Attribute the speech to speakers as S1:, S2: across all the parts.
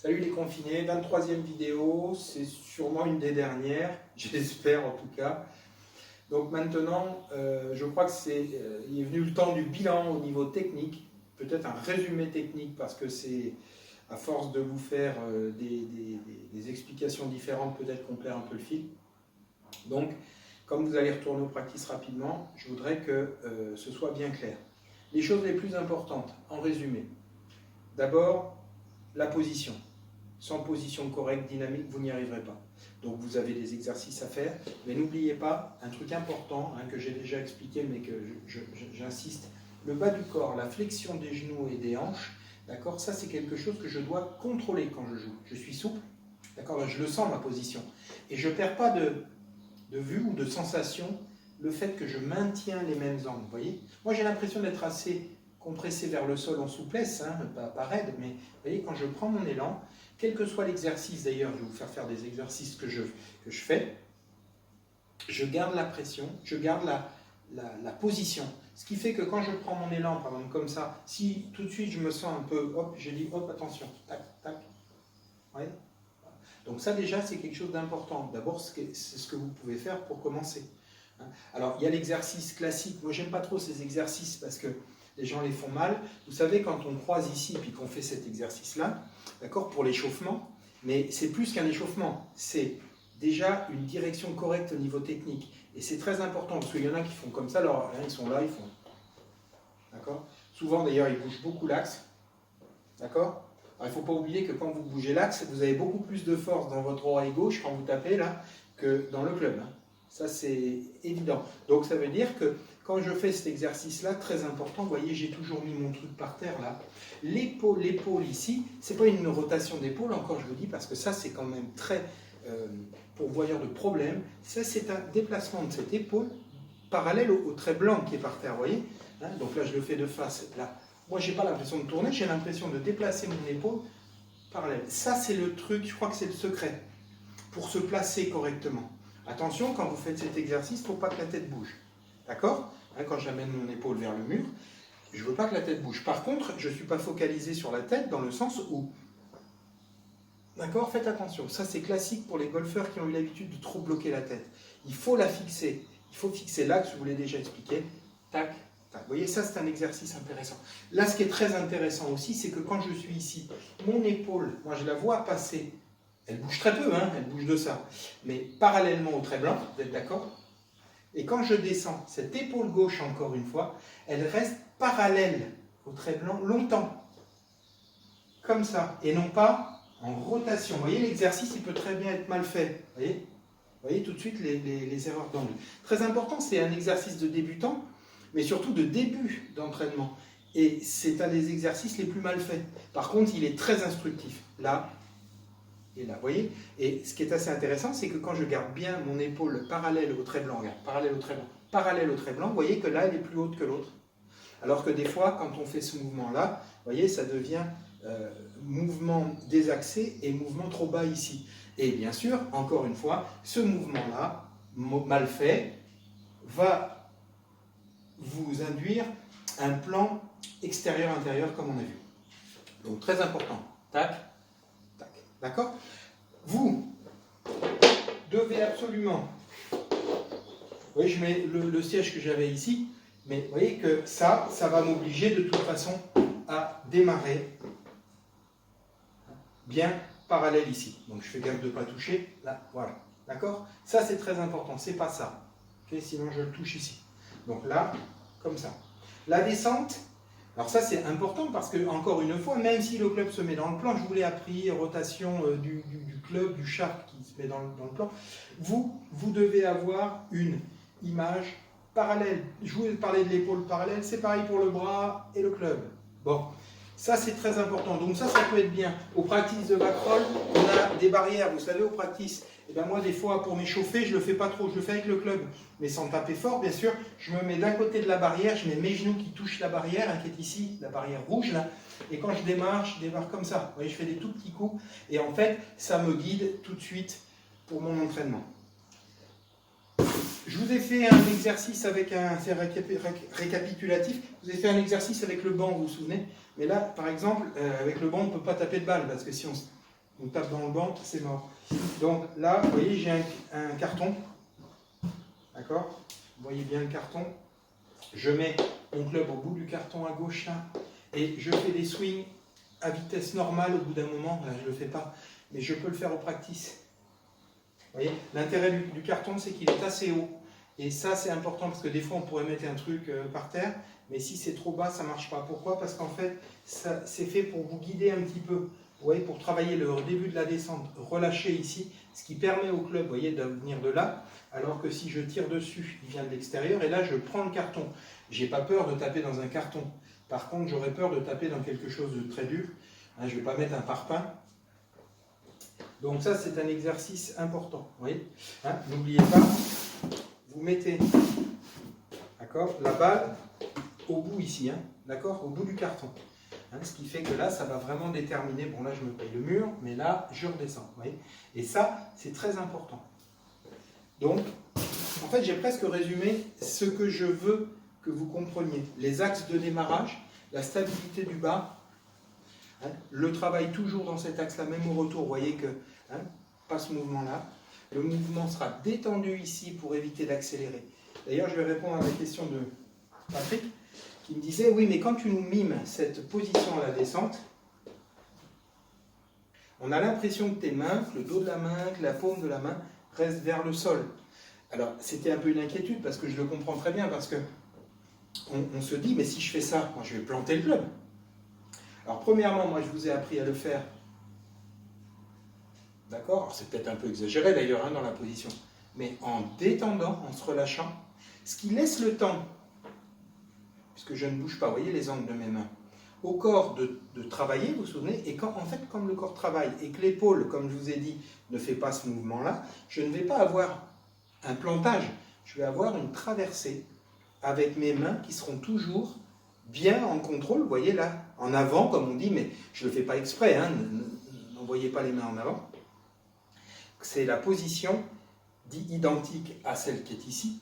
S1: Salut les confinés, 23e vidéo, c'est sûrement une des dernières, j'espère en tout cas. Donc maintenant, je crois il est venu le temps du bilan au niveau technique, peut-être un résumé technique parce que c'est à force de vous faire des explications différentes, peut-être qu'on perd un peu le fil. Donc, comme vous allez retourner aux practices rapidement, je voudrais que ce soit bien clair. Les choses les plus importantes, en résumé. D'abord, la position. Sans position correcte, dynamique, vous n'y arriverez pas. Donc vous avez des exercices à faire, mais n'oubliez pas un truc important que j'ai déjà expliqué, mais que j'insiste, le bas du corps, la flexion des genoux et des hanches, d'accord, ça c'est quelque chose que je dois contrôler quand je joue. Je suis souple, d'accord, je le sens ma position, et je ne perds pas de vue ou de sensation le fait que je maintiens les mêmes angles, vous voyez. Moi j'ai l'impression d'être assez compressé vers le sol en souplesse, pas raide, mais vous voyez, quand je prends mon élan, quel que soit l'exercice, d'ailleurs, je vais vous faire des exercices que je fais, je garde la pression, je garde la position. Ce qui fait que quand je prends mon élan, par exemple, comme ça, si tout de suite je me sens un peu, hop, j'ai dit, hop, attention, tac, tac, ouais. Donc ça déjà, c'est quelque chose d'important. D'abord, c'est ce que vous pouvez faire pour commencer. Alors, il y a l'exercice classique. Moi, j'aime pas trop ces exercices parce que les gens les font mal. Vous savez, quand on croise ici puis qu'on fait cet exercice-là, d'accord, pour l'échauffement, mais c'est plus qu'un échauffement, c'est déjà une direction correcte au niveau technique. Et c'est très important, parce qu'il y en a qui font comme ça, alors ils sont là, ils font. D'accord. Souvent, d'ailleurs, ils bougent beaucoup l'axe. D'accord. Il ne faut pas oublier que quand vous bougez l'axe, vous avez beaucoup plus de force dans votre oreille gauche quand vous tapez là, que dans le club. Ça, c'est évident. Donc, ça veut dire que quand je fais cet exercice-là, très important, vous voyez, j'ai toujours mis mon truc par terre là. L'épaule ici, c'est pas une rotation d'épaule, encore je vous dis, parce que ça, c'est quand même très pourvoyeur de problèmes. Ça, c'est un déplacement de cette épaule parallèle au trait blanc qui est par terre, vous voyez. Donc là, je le fais de face. Là, moi, j'ai pas l'impression de tourner, j'ai l'impression de déplacer mon épaule parallèle. Ça, c'est le truc, je crois que c'est le secret pour se placer correctement. Attention, quand vous faites cet exercice, il ne faut pas que la tête bouge. D'accord? Quand j'amène mon épaule vers le mur, je ne veux pas que la tête bouge. Par contre, je ne suis pas focalisé sur la tête dans le sens où... D'accord? Faites attention. Ça, c'est classique pour les golfeurs qui ont eu l'habitude de trop bloquer la tête. Il faut la fixer. Il faut fixer l'axe, je vous l'ai déjà expliqué. Tac, tac. Vous voyez, ça, c'est un exercice intéressant. Là, ce qui est très intéressant aussi, c'est que quand je suis ici, mon épaule, moi, je la vois passer. Elle bouge très peu, elle bouge de ça. Mais parallèlement au trait blanc, vous êtes d'accord? Et quand je descends, cette épaule gauche, encore une fois, elle reste parallèle au trait blanc longtemps. Comme ça. Et non pas en rotation. Vous voyez, l'exercice, il peut très bien être mal fait. Vous voyez tout de suite les erreurs d'angle. Très important, c'est un exercice de débutant, mais surtout de début d'entraînement. Et c'est un des exercices les plus mal faits. Par contre, il est très instructif. Là, et là, vous voyez. Et ce qui est assez intéressant, c'est que quand je garde bien mon épaule parallèle au trait blanc, regarde, parallèle au trait blanc, vous voyez que là, elle est plus haute que l'autre. Alors que des fois, quand on fait ce mouvement-là, vous voyez, ça devient mouvement désaxé et mouvement trop bas ici. Et bien sûr, encore une fois, ce mouvement-là, mal fait, va vous induire un plan extérieur-intérieur, comme on a vu. Donc, très important. Tac. D'accord? Vous devez absolument... Vous voyez, je mets le siège que j'avais ici, mais vous voyez que ça va m'obliger de toute façon à démarrer bien parallèle ici. Donc je fais gaffe de ne pas toucher, là, voilà. D'accord? Ça, c'est très important, c'est pas ça. Okay? Sinon, je le touche ici. Donc là, comme ça. La descente... Alors ça c'est important parce que, encore une fois, même si le club se met dans le plan, je vous l'ai appris, rotation du club, du shaft qui se met dans le plan, vous devez avoir une image parallèle. Je vous ai parlé de l'épaule parallèle, c'est pareil pour le bras et le club. Bon, ça c'est très important, donc ça peut être bien. Au practice de back roll, on a des barrières, vous savez, au practice. Et bien moi, des fois, pour m'échauffer, je ne le fais pas trop, je le fais avec le club. Mais sans taper fort, bien sûr, je me mets d'un côté de la barrière, je mets mes genoux qui touchent la barrière, qui est ici, la barrière rouge, là. Et quand je démarre comme ça. Vous voyez, je fais des tout petits coups. Et en fait, ça me guide tout de suite pour mon entraînement. Je vous ai fait un exercice avec c'est récapitulatif. Je vous ai fait un exercice avec le banc, vous vous souvenez? Mais là, par exemple, avec le banc, on ne peut pas taper de balle, parce que si on on tape dans le banc, c'est mort. Donc là, vous voyez, j'ai un carton. D'accord? Vous voyez bien le carton. Je mets mon club au bout du carton à gauche là, et je fais des swings à vitesse normale au bout d'un moment. Là, je ne le fais pas, mais je peux le faire au practice. Vous voyez, l'intérêt du carton, c'est qu'il est assez haut. Et ça, c'est important parce que des fois, on pourrait mettre un truc par terre, mais si c'est trop bas, ça ne marche pas. Pourquoi? Parce qu'en fait, c'est fait pour vous guider un petit peu. Vous voyez, pour travailler le début de la descente, relâcher ici, ce qui permet au club, vous voyez, de venir de là, alors que si je tire dessus, il vient de l'extérieur, et là, je prends le carton. Je n'ai pas peur de taper dans un carton. Par contre, j'aurais peur de taper dans quelque chose de très dur. Hein, je ne vais pas mettre un parpaing. Donc ça, c'est un exercice important. Hein, n'oubliez pas, vous mettez, d'accord, la balle au bout ici, hein, d'accord, au bout du carton. Hein, ce qui fait que là, ça va vraiment déterminer, bon là, je me paye le mur, mais là, je redescends. Vous voyez, et ça, c'est très important. Donc, en fait, j'ai presque résumé ce que je veux que vous compreniez. Les axes de démarrage, la stabilité du bas, hein, le travail toujours dans cet axe-là, même au retour, vous voyez que, hein, pas ce mouvement-là. Le mouvement sera détendu ici pour éviter d'accélérer. D'ailleurs, je vais répondre à la question de Patrick, qui me disait, oui, mais quand tu nous mimes cette position à la descente, on a l'impression que tes mains, que le dos de la main, que la paume de la main reste vers le sol. Alors, c'était un peu une inquiétude, parce que je le comprends très bien, parce que on se dit, mais si je fais ça, moi, je vais planter le club. Alors, premièrement, moi, je vous ai appris à le faire. D'accord? C'est peut-être un peu exagéré, d'ailleurs, hein, dans la position. Mais en détendant, en se relâchant, ce qui laisse le temps, puisque je ne bouge pas, vous voyez les angles de mes mains, au corps de travailler, vous vous souvenez, et quand, en fait, comme le corps travaille, et que l'épaule, comme je vous ai dit, ne fait pas ce mouvement-là, je ne vais pas avoir un plantage, je vais avoir une traversée avec mes mains qui seront toujours bien en contrôle, vous voyez là, en avant, comme on dit, mais je ne le fais pas exprès, hein, n'envoyez pas les mains en avant. C'est la position dit identique à celle qui est ici,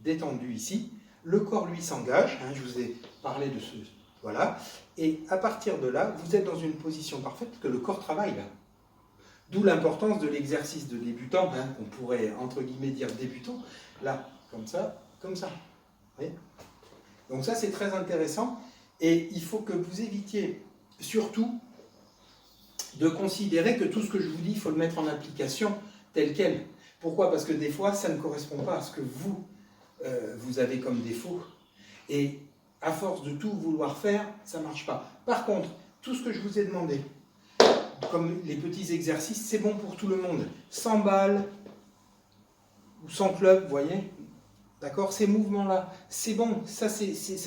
S1: détendue ici. Le corps, lui, s'engage, hein, je vous ai parlé de ce... Voilà. Et à partir de là, vous êtes dans une position parfaite que le corps travaille là. D'où l'importance de l'exercice de débutant, hein, on pourrait entre guillemets dire débutant, là, comme ça, comme ça. Vous voyez ? Donc ça, c'est très intéressant. Et il faut que vous évitiez, surtout, de considérer que tout ce que je vous dis, il faut le mettre en application tel quel. Pourquoi? Parce que des fois, ça ne correspond pas à ce que vous avez comme défaut. Et à force de tout vouloir faire, ça ne marche pas. Par contre, tout ce que je vous ai demandé, comme les petits exercices, c'est bon pour tout le monde. Sans balle ou sans club, vous voyez? D'accord? Ces mouvements-là, c'est bon. Ça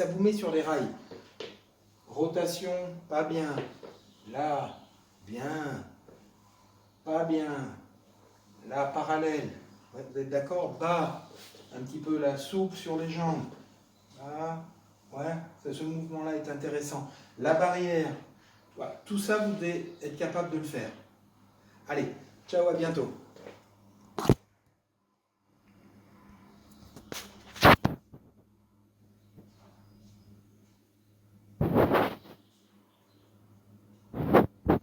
S1: vous met sur les rails. Rotation, pas bien. Là, bien. Pas bien. Là, parallèle. Ouais, vous êtes d'accord? Bas. Un petit peu la soupe sur les jambes. Là. Ouais, ce mouvement-là est intéressant. La barrière. Voilà. Tout ça, vous devez être capable de le faire. Allez, ciao, à bientôt.